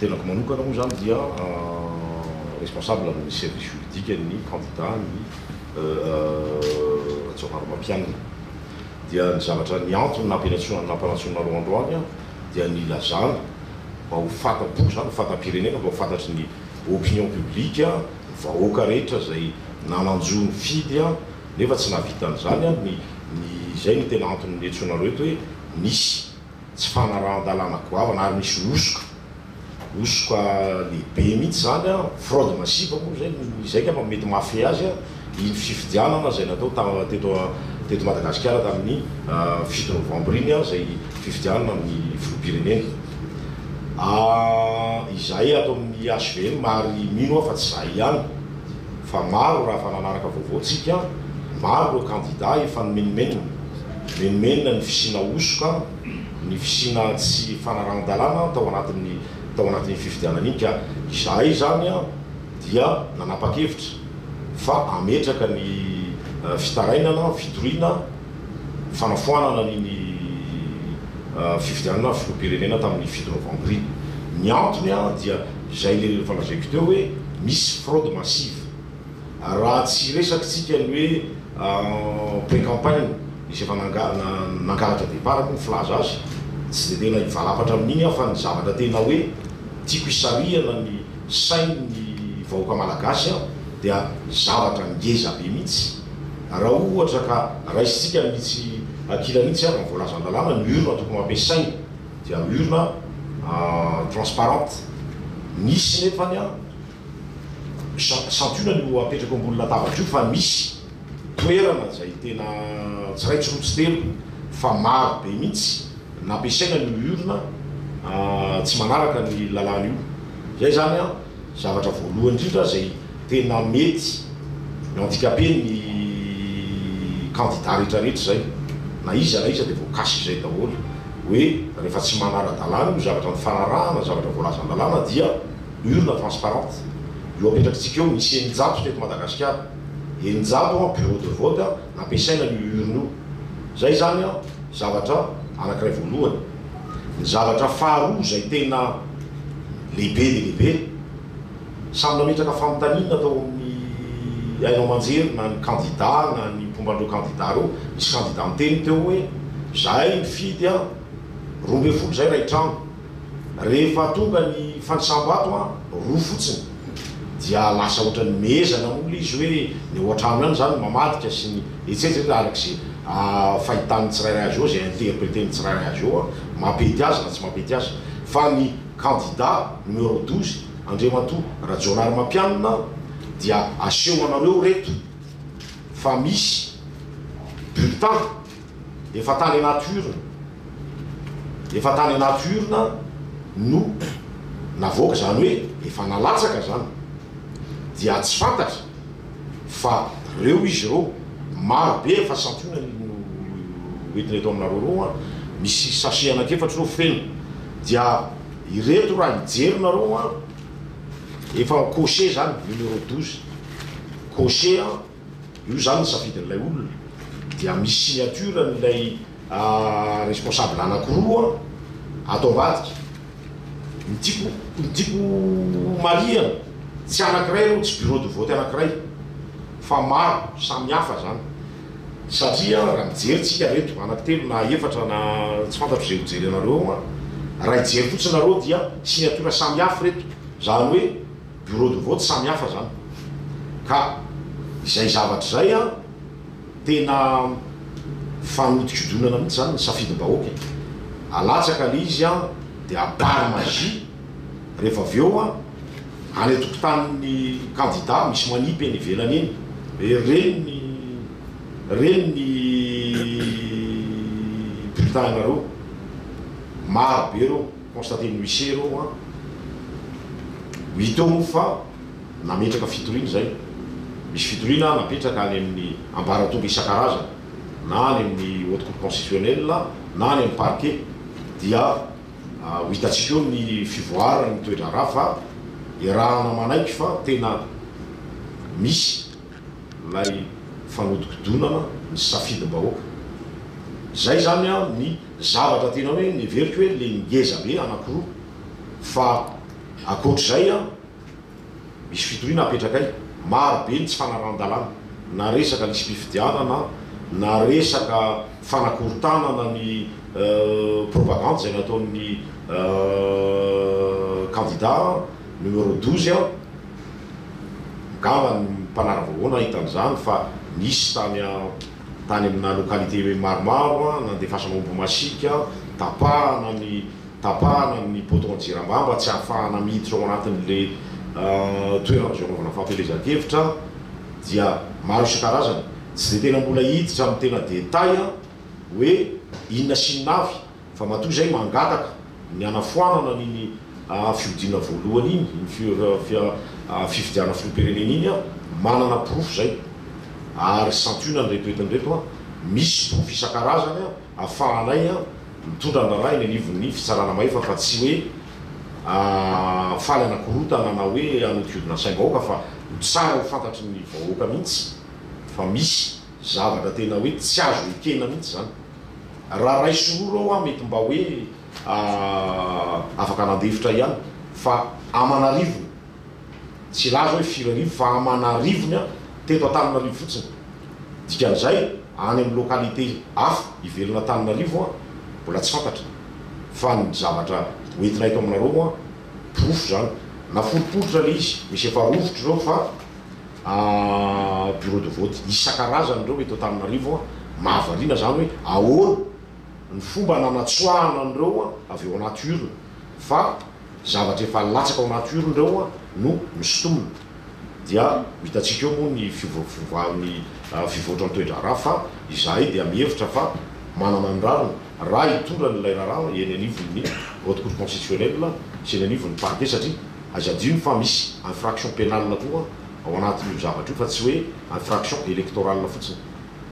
tenako manokana moa zany dia responsable amin'ny service juridique ny candidat ny atsoarary mampianina dia ny zavatra ny antony nampanatsoana androany dia ny lazana mba ho fatapo zany fatam-pirenena mba ho fantatry ny opinion publique vahoaka rehetra zay nananjo ny fidy nefa tsy navitan'izany ny zay ny tena antony ny etsoanareo eto hoe misy tsy fanarahan-dalàna goavana ary misy osoka lehibe mihitsy zany fraude massive moa zay zay ka mety mafy azy iny fifidianana zay natao teto Madagasikara tamin'ny 7 novembre iny zay fifidianana amin'ny filoham-pirenena izay atao amin'ny HVM mary mino fa tsy zay ihany fa maro raha fa nanaraka vaovaotsika maro ireo candidat efa menimenina ny fisina osoka ny fisina tsy fanarahan-dalàna tao anatin'ny fifidianana iny ka izay zany dia nanapa-kevitra fa ametraka ny fitarainana fitoriana fanafoanana ny fifidianana filoham-pirenena tamin'ny 7 novembre iny ny antony dia zay le falazaiko teo hoe misy fraude massive raha tsy resakytsika ny hoe pré-campagne misy efa nangalatra départ moa filaza azy tsy de tena ivalapatra amin'iny fa ny zavatra tena hoe tiako isariana ny sainy vahoaka malagasy dia zavatra ngeza be mihitsy raha ohatra ka raisitsika mihitsy akila mihitsy ny voalazan-dalàna ny urna tokony mampiasaina dia urna transparente misy nefany santuna no apetraka ambony latabatra io fa misy toerana zay tena tsy ray tsirotsy telo fa maro be mihitsy nampiasaina ny urna tsy manaraka ny lalàna io zay zany zavatra voalohany indrindra zay tena mety handikape ny candidat rehetrarehetra zay na iza dia voakasy zay daholo hoe rehefa tsy manara-dalàna io zavatra ny fanarahana zavatra voalazan-dalàna dia urna transparente io apetrakytsika eo misy eninjato teto Madagasikara eninjato bureau de vote nampiasaina ny urna io zay zany zavatra anankiray voalohany ny zavatra faharoa zay tena lehibe de lehibe samy nametraka fanontaniana atao amin'ny ainao manjery na ny candidat na ny mpomban'ireo candidat reo misy candidat miteny teo hoe zahay mifidy 12 zay ray trano rehefa tonga ny fanisambato roa fotsiny dia lasa ohatrany mezana mola izy hoe ny oatrano ihany zany mamadika sy ny etsetsa arak'zay fahitany tsirairay azy eo zay interpréteny tsirairay azy eo mampety azy na tsy mampety azy fa ny candidat numéro 12 Andriamatoa Rajaonary Mampianina dia aseho anareo reto fa misy bulletin efa tany naturna no navoaka zany hoe efa nalatsaka zany dia tsy fantatra fa reo izy reo maro be efa santona oentiny eto aminareo reo misy sachet anankiefatra reo feno dia ireto raha ijerinareo efa coché zany numéro 12 coché io zany safidin'ilay olona dia misy signature n'ilay responsable anankiroa atao ambadika nitiako mariana tsy anankiray reo tsy bureau de vote anankiray fa maro samy hafa zany satria raha mijerytsika reto anankitelo na efatra na tsy fantatro zay hojery anareo raha ijery fotsiny nareo dia signature samy hafa reto zany hoe bureau de vote samy hafa zany ka izay zavatra zay tena fanodikidonana mihitsy zany ny safidim-bahoaka alatsaka le izy dia abary magie rehefa avy eo any atokotanin'ny candidat misy manipy eny ivelany eny reny ny bulletin anareo maro be reo constaté ny huissier reo hita eo fa nametraka fitoriana zay misy fitoriana napetraka any amin'ny ambaratonga isan-karazana na any amin'ny haute cour constitutionnelle na any amin'ny parquet dia ho hitatsika eo ny fivoara ny toetra raha fa irahana manaiky fa tena misy lay fanodikodonana ny safidim-bahoaka zay zany ny zavatra tena hoe neveriko hoe le ngeza be anankiroa fa akoatr'izay a misy fitoriana apetrakay maro be ny tsy fanarandalana na resaka lisy mpifidianana na resaka fanakorontanana ny propagande zay nataon'ny candidat numéro 12 a migava ny mpanaravoana hitan'izany fa nisy tany amina localité maromaro a nandefasana ombo masika tapahana ny poton jirambamba tsy ahafahana miditra ao anatin'le toerana zay anaovana fampelezan-kevitra dia maro isan-karazany tsy de tena mbola hiditra amin'ny tena détail hoe inona sy navy fa matoa zay mangataka ny anafoanana niny fiodina voalohany iny fifidiana filopirenena iny a manana profo zay ary santuna ny retoetinreto a misy profo isan-karazany a ahafahanay a mitondra na ray ny anivon'ny fitsarana maefa fa tsy hoe faly anakorotana na hoe anotiodina saim-bahoaka fa tsara ho fantatry ny vahoaka mihitsy fa misy zavatra tena hoe tsy azo ekena mihitsy zany raha ray sororo ao a mety mba hoe afaka nandevitra ihany fa amanarivony tsy laza hoe firarivo fa amanarivony a teto Antananarivo fotsiny dikan'izay any amin'ny localité hafa ivelona Antananarivo a mbola tsy fantatra fa ny zavatra hoentinay eto aminareo a profo zany na folipolitra le izy misy efa rovotro zao fa bureau de vote isan-karazany reo eto Antananarivo a mahavariana zany hoe ahoana ny fomba nanatsoahana an'ireo a avy eo anaty urne fa zavatra efa latsaka ao anaty urne reo a no misotomona dia hitatsika eo moa ny fivoavan'ny fivoatra ny toe-draharaha fa izahay dia mihevitra fa manana ny rariny raha hitondra n'ilay raharaha eny anivon'ny haute cour constitutionnelle sy eny anivon'ny parquet satria aza adino fa misy infraction pénale koa ao anatin'io zavatra io fa tsy hoe infraction électorale fotsiny